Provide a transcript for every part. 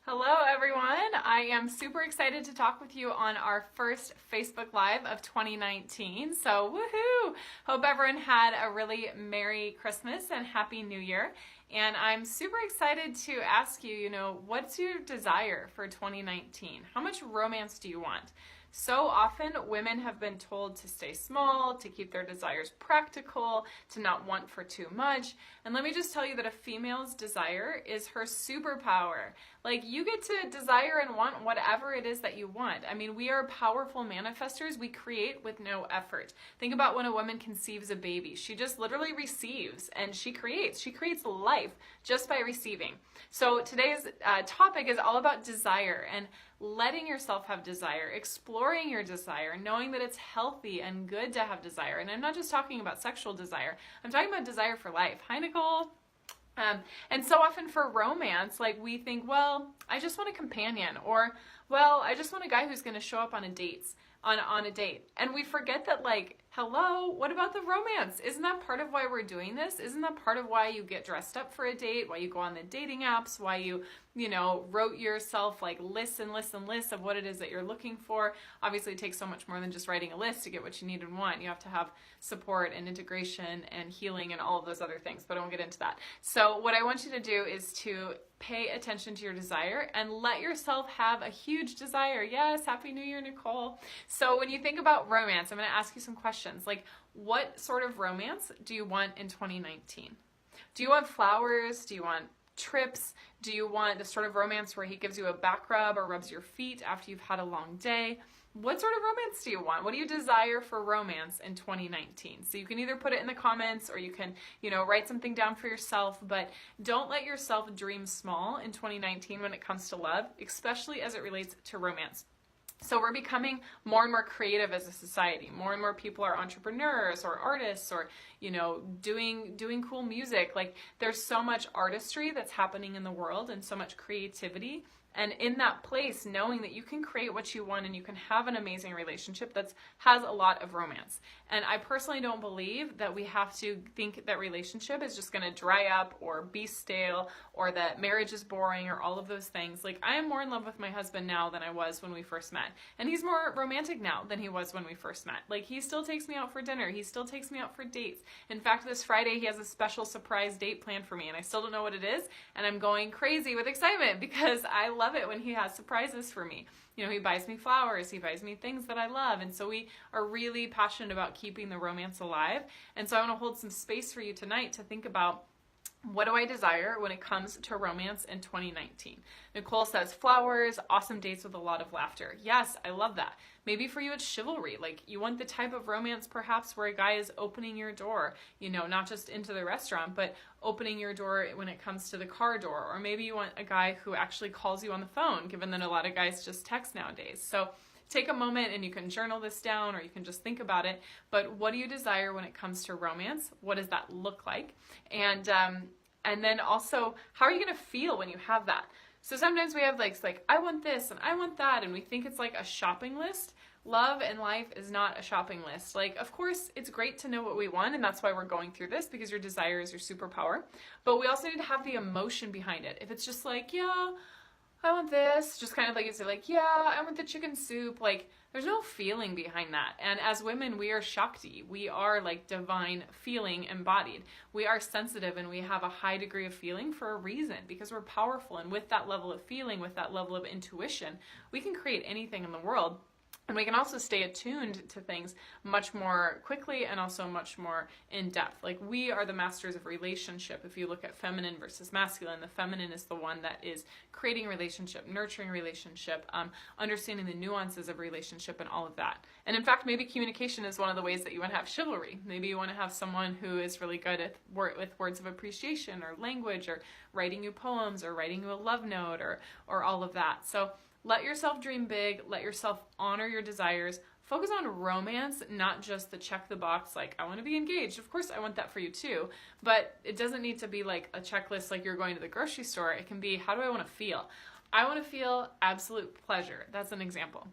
Hello everyone, I am super excited to talk with you on our first Facebook Live of 2019, so woohoo! Hope everyone had a really Merry Christmas and Happy New Year, and I'm super excited to ask you, what's your desire for 2019? How much romance do you want? So often women have been told to stay small, to keep their desires practical, to not want for too much. And let me just tell you that a female's desire is her superpower. Like, you get to desire and want whatever it is that you want. I mean, we are powerful manifestors. We create with no effort. Think about when a woman conceives a baby. She just literally receives and she creates. She creates life just by receiving. So today's topic is all about desire and letting yourself have desire, exploring your desire, knowing that it's healthy and good to have desire. And I'm not just talking about sexual desire. I'm talking about desire for life. Hi, Nicole. And so often for romance, like, we think, well, I just want a companion, or, well, I just want a guy who's going to show up on a date. And we forget that, like, hello, what about the romance? Isn't that part of why we're doing this? Isn't that part of why you get dressed up for a date, why you go on the dating apps, why you wrote yourself like lists and lists and lists of what it is that you're looking for? Obviously, it takes so much more than just writing a list to get what you need and want. You have to have support and integration and healing and all of those other things, but I won't get into that. So what I want you to do is to pay attention to your desire and let yourself have a huge desire. Yes, Happy New Year, Nicole. So when you think about romance, I'm going to ask you some questions. Like, what sort of romance do you want in 2019? Do you want flowers? Do you want trips? Do you want the sort of romance where he gives you a back rub or rubs your feet after you've had a long day? What sort of romance do you want? What do you desire for romance in 2019? So you can either put it in the comments or you can, write something down for yourself, but don't let yourself dream small in 2019 when it comes to love, especially as it relates to romance. So we're becoming more and more creative as a society. More and more people are entrepreneurs or artists or, doing cool music. Like, there's so much artistry that's happening in the world and so much creativity. And in that place, knowing that you can create what you want and you can have an amazing relationship that has a lot of romance. And I personally don't believe that we have to think that relationship is just going to dry up or be stale or that marriage is boring or all of those things. Like, I am more in love with my husband now than I was when we first met. And he's more romantic now than he was when we first met. Like, he still takes me out for dinner. He still takes me out for dates. In fact, this Friday, he has a special surprise date planned for me, and I still don't know what it is. And I'm going crazy with excitement because I love it when he has surprises for me. He buys me flowers, he buys me things that I love, and so we are really passionate about keeping the romance alive. And so I want to hold some space for you tonight to think about, what do I desire when it comes to romance in 2019? Nicole says flowers, awesome dates with a lot of laughter. Yes, I love that. Maybe for you it's chivalry. Like, you want the type of romance perhaps where a guy is opening your door, not just into the restaurant, but opening your door when it comes to the car door. Or maybe you want a guy who actually calls you on the phone, given that a lot of guys just text nowadays. So take a moment and you can journal this down or you can just think about it. But what do you desire when it comes to romance? What does that look like? And then also, how are you going to feel when you have that? So sometimes we have like, I want this and I want that, and we think it's like a shopping list. Love and life is not a shopping list. Like, of course, it's great to know what we want, and that's why we're going through this, because your desire is your superpower. But we also need to have the emotion behind it. If it's just like, yeah, I want this, just kind of like you say, like, yeah, I want the chicken soup. Like, there's no feeling behind that. And as women, we are Shakti. We are like divine feeling embodied. We are sensitive and we have a high degree of feeling for a reason, because we're powerful. And with that level of feeling, with that level of intuition, we can create anything in the world. And we can also stay attuned to things much more quickly and also much more in depth. Like, we are the masters of relationship. If you look at feminine versus masculine, the feminine is the one that is creating relationship, nurturing relationship, understanding the nuances of relationship and all of that. And in fact, maybe communication is one of the ways that you want to have chivalry. Maybe you want to have someone who is really good at with words of appreciation or language or writing you poems or writing you a love note or all of that. So let yourself dream big, let yourself honor your desires, focus on romance, not just the check the box, like, I want to be engaged. Of course, I want that for you too, but it doesn't need to be like a checklist like you're going to the grocery store. It can be, how do I want to feel? I want to feel absolute pleasure. That's an example.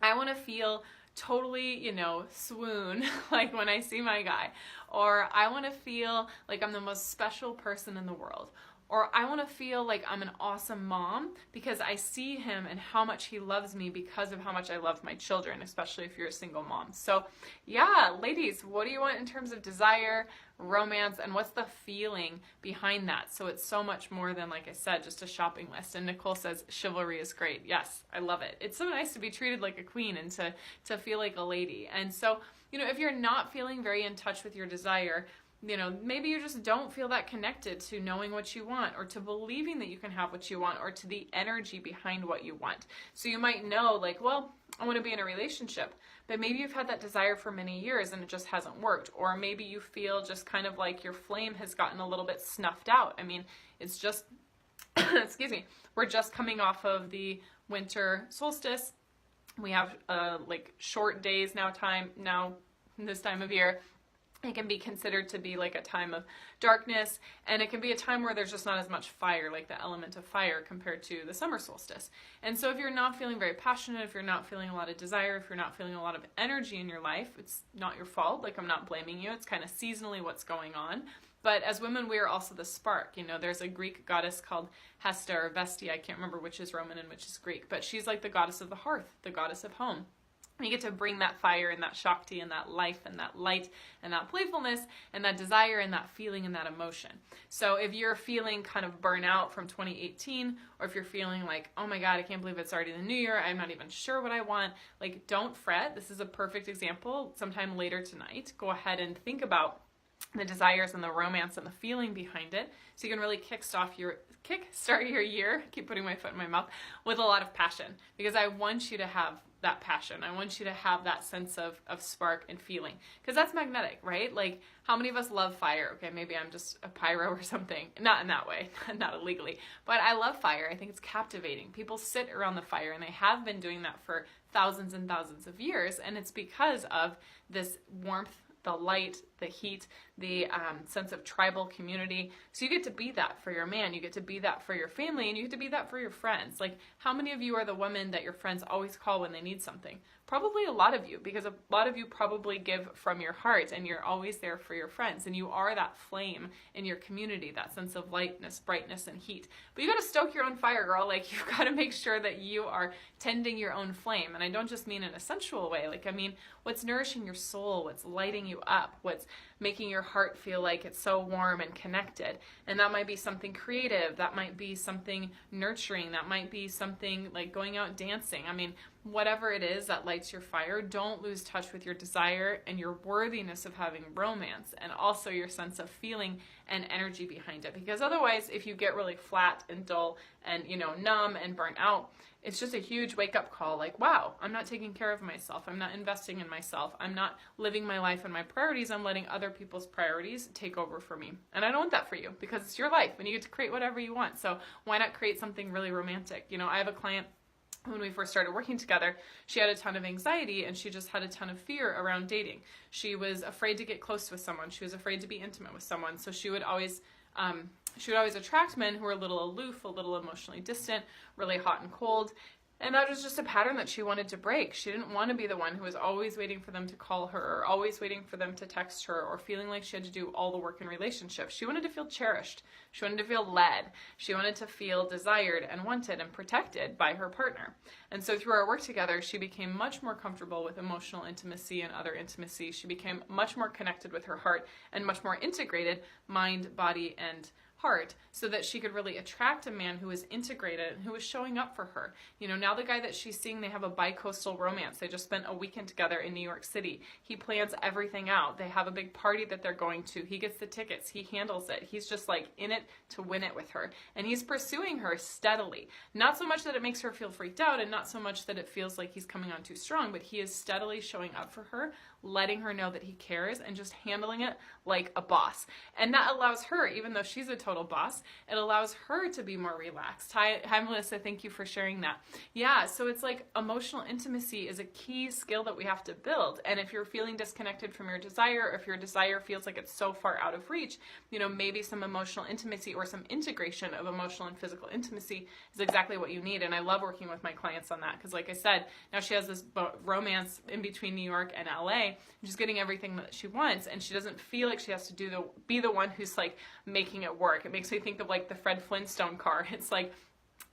I want to feel totally, swoon like when I see my guy. Or I want to feel like I'm the most special person in the world. Or I want to feel like I'm an awesome mom because I see him and how much he loves me because of how much I love my children, especially if you're a single mom. So yeah, ladies, what do you want in terms of desire, romance, and what's the feeling behind that? So it's so much more than, like I said, just a shopping list. And Nicole says chivalry is great. Yes, I love it. It's so nice to be treated like a queen and to feel like a lady. And so, if you're not feeling very in touch with your desire, maybe you just don't feel that connected to knowing what you want, or to believing that you can have what you want, or to the energy behind what you want. So you might know, like, well, I want to be in a relationship, but maybe you've had that desire for many years and it just hasn't worked. Or maybe you feel just kind of like your flame has gotten a little bit snuffed out. I mean, it's just, excuse me, we're just coming off of the winter solstice. We have like short days now this time of year. It can be considered to be like a time of darkness, and it can be a time where there's just not as much fire, like the element of fire, compared to the summer solstice. And so if you're not feeling very passionate, if you're not feeling a lot of desire, if you're not feeling a lot of energy in your life, it's not your fault. Like, I'm not blaming you. It's kind of seasonally what's going on. But as women, we are also the spark. There's a Greek goddess called Hesta or Vesti. I can't remember which is Roman and which is Greek, but she's like the goddess of the hearth, the goddess of home. You get to bring that fire and that Shakti and that life and that light and that playfulness and that desire and that feeling and that emotion. So if you're feeling kind of burnout from 2018, or if you're feeling like, oh my God, I can't believe it's already the new year, I'm not even sure what I want, like, don't fret. This is a perfect example. Sometime later tonight, go ahead and think about the desires and the romance and the feeling behind it, so you can really kickstart your year, keep putting my foot in my mouth, with a lot of passion, because I want you to have that passion. I want you to have that sense of spark and feeling, because that's magnetic, right? Like, how many of us love fire? Okay, maybe I'm just a pyro or something. Not in that way, not illegally, but I love fire. I think it's captivating. People sit around the fire, and they have been doing that for thousands and thousands of years, and it's because of this warmth, the light, the heat, the sense of tribal community. So you get to be that for your man, you get to be that for your family, and you get to be that for your friends. Like, how many of you are the woman that your friends always call when they need something? Probably a lot of you, because a lot of you probably give from your heart, and you're always there for your friends, and you are that flame in your community, that sense of lightness, brightness, and heat. But you got to stoke your own fire, girl. Like, you've got to make sure that you are tending your own flame. And I don't just mean in a sensual way. Like, I mean, what's nourishing your soul, what's lighting you up, what's making your heart feel like it's so warm and connected. And that might be something creative, that might be something nurturing, that might be something like going out dancing. I mean, whatever it is that lights your fire, don't lose touch with your desire and your worthiness of having romance, and also your sense of feeling and energy behind it. Because otherwise, if you get really flat and dull and, numb and burnt out, it's just a huge wake-up call, like, wow, I'm not taking care of myself. I'm not investing in myself. I'm not living my life and my priorities. I'm letting other people's priorities take over for me. And I don't want that for you, because it's your life and you get to create whatever you want. So why not create something really romantic? I have a client, when we first started working together, she had a ton of anxiety, and she just had a ton of fear around dating. She was afraid to get close with someone. She was afraid to be intimate with someone. So she would always attract men who were a little aloof, a little emotionally distant, really hot and cold. And that was just a pattern that she wanted to break. She didn't want to be the one who was always waiting for them to call her, or always waiting for them to text her, or feeling like she had to do all the work in relationships. She wanted to feel cherished. She wanted to feel led. She wanted to feel desired and wanted and protected by her partner. And so through our work together, she became much more comfortable with emotional intimacy and other intimacy. She became much more connected with her heart, and much more integrated mind, body, and heart, so that she could really attract a man who was integrated and who was showing up for her. Now the guy that she's seeing, they have a bi-coastal romance. They just spent a weekend together in New York City. He plans everything out. They have a big party that they're going to. He gets the tickets. He handles it. He's just like in it to win it with her. And he's pursuing her steadily. Not so much that it makes her feel freaked out, and not so much that it feels like he's coming on too strong, but he is steadily showing up for her, letting her know that he cares, and just handling it like a boss. And that allows her, even though she's a total boss, it allows her to be more relaxed. Hi Melissa, thank you for sharing that. Yeah, so it's like emotional intimacy is a key skill that we have to build. And if you're feeling disconnected from your desire, or if your desire feels like it's so far out of reach, maybe some emotional intimacy or some integration of emotional and physical intimacy is exactly what you need. And I love working with my clients on that, because like I said, now she has this romance in between New York and LA, and she's getting everything that she wants, and she doesn't feel like she has to be the one who's like making it work. It makes me think of like the Fred Flintstone car. It's like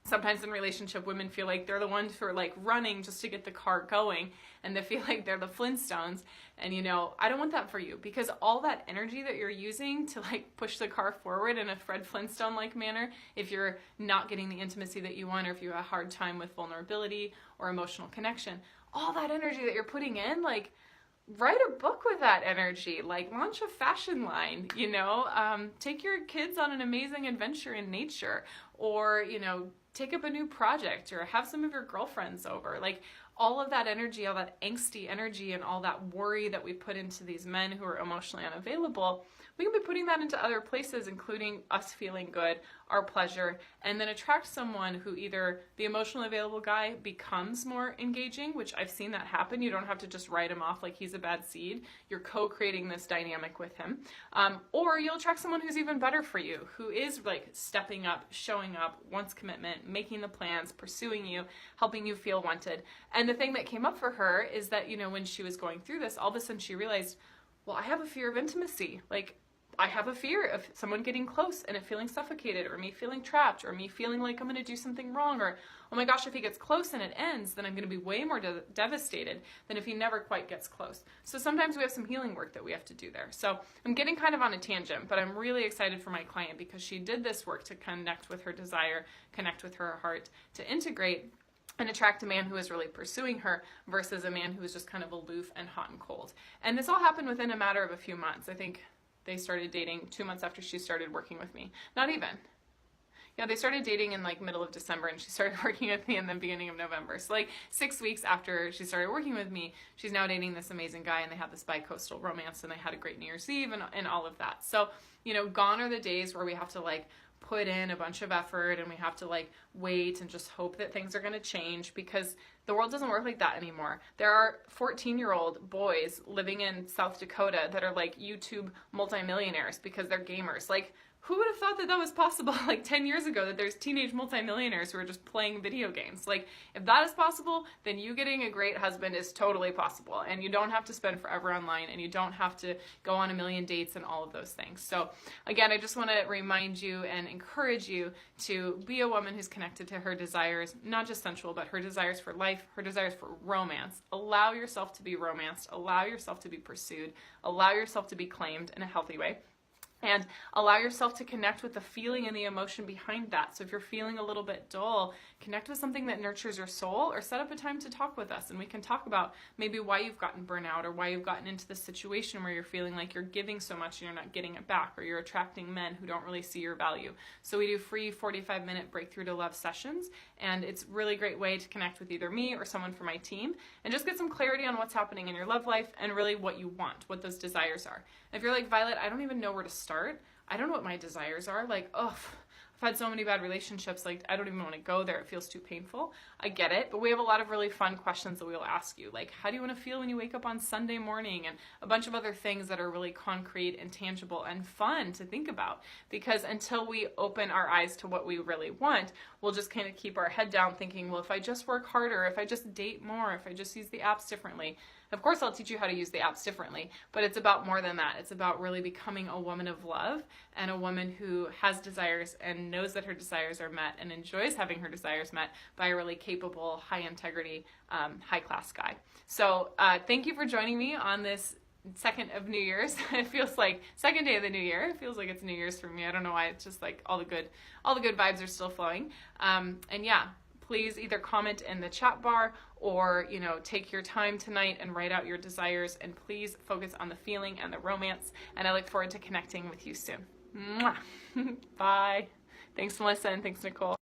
sometimes in relationship, women feel like they're the ones who are like running just to get the car going, and they feel like they're the Flintstones. And I don't want that for you, because all that energy that you're using to like push the car forward in a Fred Flintstone-like manner, if you're not getting the intimacy that you want, or if you have a hard time with vulnerability or emotional connection, all that energy that you're putting in, like, write a book with that energy, like launch a fashion line, take your kids on an amazing adventure in nature, or, take up a new project, or have some of your girlfriends over. Like, all of that energy, all that angsty energy, and all that worry that we put into these men who are emotionally unavailable, we can be putting that into other places, including us feeling good, our pleasure, and then attract someone who either the emotionally available guy becomes more engaging, which I've seen that happen. You don't have to just write him off like he's a bad seed. You're co-creating this dynamic with him. Or you'll attract someone who's even better for you, who is like stepping up, showing up, wants commitment, making the plans, pursuing you, helping you feel wanted. And the thing that came up for her is that, when she was going through this, all of a sudden she realized, well, I have a fear of intimacy. Like, I have a fear of someone getting close and it feeling suffocated, or me feeling trapped, or me feeling like I'm going to do something wrong, or, oh my gosh, if he gets close and it ends, then I'm going to be way more devastated than if he never quite gets close. So sometimes we have some healing work that we have to do there. So I'm getting kind of on a tangent, but I'm really excited for my client because she did this work to connect with her desire, connect with her heart, to integrate and attract a man who is really pursuing her versus a man who is just kind of aloof and hot and cold. And this all happened within a matter of a few months. I think they started dating 2 months after she started working with me. Not even. Yeah, they started dating in like middle of December, and she started working with me in the beginning of November. So like 6 weeks after she started working with me, she's now dating this amazing guy, and they have this bi-coastal romance, and they had a great New Year's Eve and all of that. So, gone are the days where we have to like put in a bunch of effort and we have to like wait and just hope that things are going to change, because the world doesn't work like that anymore. There are 14-year-old boys living in South Dakota that are like YouTube multimillionaires because they're gamers. Like, who would have thought that that was possible like 10 years ago, that there's teenage multimillionaires who are just playing video games? Like, if that is possible, then you getting a great husband is totally possible. And you don't have to spend forever online, and you don't have to go on a million dates and all of those things. So again, I just want to remind you and encourage you to be a woman who's connected to her desires, not just sensual, but her desires for life, her desires for romance. Allow yourself to be romanced. Allow yourself to be pursued. Allow yourself to be claimed in a healthy way. And allow yourself to connect with the feeling and the emotion behind that. So if you're feeling a little bit dull, connect with something that nurtures your soul, or set up a time to talk with us. And we can talk about maybe why you've gotten burnout, or why you've gotten into this situation where you're feeling like you're giving so much and you're not getting it back, or you're attracting men who don't really see your value. So we do free 45-minute breakthrough to love sessions. And it's a really great way to connect with either me or someone from my team and just get some clarity on what's happening in your love life and really what you want, what those desires are. And if you're like, Violet, I don't even know where to start. I don't know what my desires are. Like, oh, I've had so many bad relationships. Like, I don't even want to go there. It feels too painful. I get it. But we have a lot of really fun questions that we'll ask you. Like, how do you want to feel when you wake up on Sunday morning? And a bunch of other things that are really concrete and tangible and fun to think about. Because until we open our eyes to what we really want, we'll just kind of keep our head down thinking, well, if I just work harder, if I just date more, if I just use the apps differently. Of course, I'll teach you how to use the apps differently, but it's about more than that. It's about really becoming a woman of love, and a woman who has desires and knows that her desires are met and enjoys having her desires met by a really capable, high integrity, high class guy. So thank you for joining me on this second of New Year's. It feels like second day of the new year. It feels like it's New Year's for me. I don't know why. It's just like all the good vibes are still flowing. And yeah, please either comment in the chat bar, or, take your time tonight and write out your desires, and please focus on the feeling and the romance. And I look forward to connecting with you soon. Mwah. Bye. Thanks, Melissa, and thanks, Nicole.